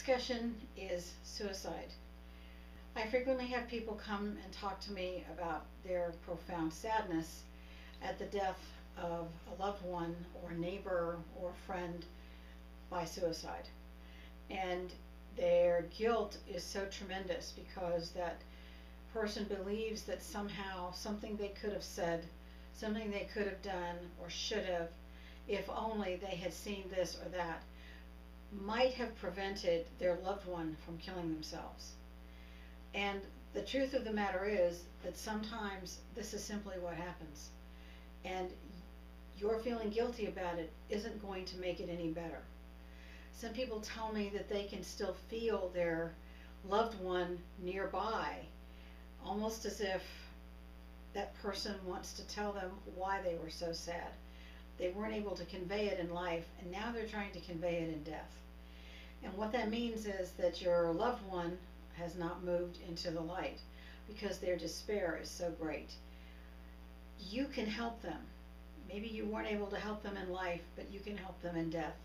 discussion is suicide. I frequently have people come and talk to me about their profound sadness at the death of a loved one or neighbor or friend by suicide. And their guilt is so tremendous because that person believes that somehow something they could have said, something they could have done or should have, if only they had seen this or that, might have prevented their loved one from killing themselves. And the truth of the matter is that sometimes this is simply what happens. And your feeling guilty about it isn't going to make it any better. Some people tell me that they can still feel their loved one nearby, almost as if that person wants to tell them why they were so sad. They weren't able to convey it in life, and now they're trying to convey it in death. And what that means is that your loved one has not moved into the light because their despair is so great. You can help them. Maybe you weren't able to help them in life, but you can help them in death.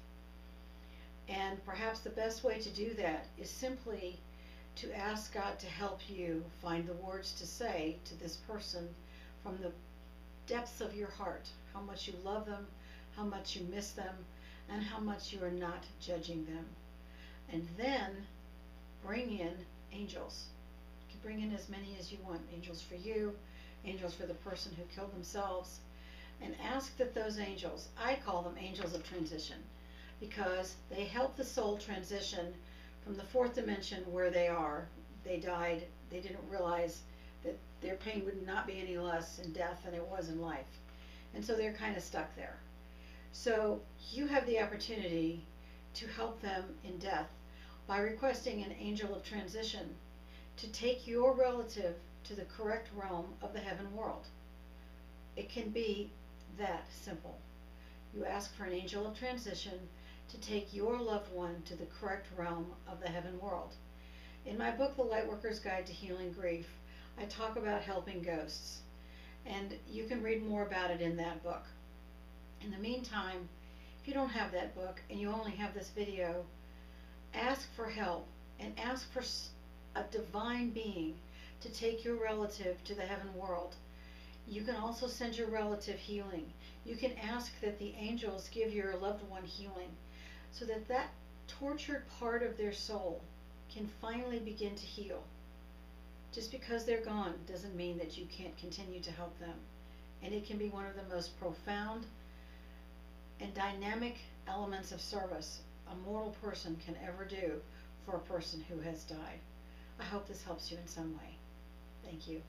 And perhaps the best way to do that is simply to ask God to help you find the words to say to this person from the depths of your heart, how much you love them, how much you miss them, and how much you are not judging them. And then bring in angels. You can bring in as many as you want. Angels for you, angels for the person who killed themselves, and ask that those angels, I call them angels of transition, because they help the soul transition from the fourth dimension where they are. They died, they didn't realize that their pain would not be any less in death than it was in life. And so they're kind of stuck there. So you have the opportunity to help them in death by requesting an angel of transition to take your relative to the correct realm of the heaven world. It can be that simple. You ask for an angel of transition to take your loved one to the correct realm of the heaven world. In my book, The Lightworker's Guide to Healing Grief, I talk about helping ghosts, and you can read more about it in that book. In the meantime, if you don't have that book and you only have this video, ask for help and ask for a divine being to take your relative to the heaven world. You can also send your relative healing. You can ask that the angels give your loved one healing so that that tortured part of their soul can finally begin to heal. Just because they're gone doesn't mean that you can't continue to help them. And it can be one of the most profound and dynamic elements of service a mortal person can ever do for a person who has died. I hope this helps you in some way. Thank you.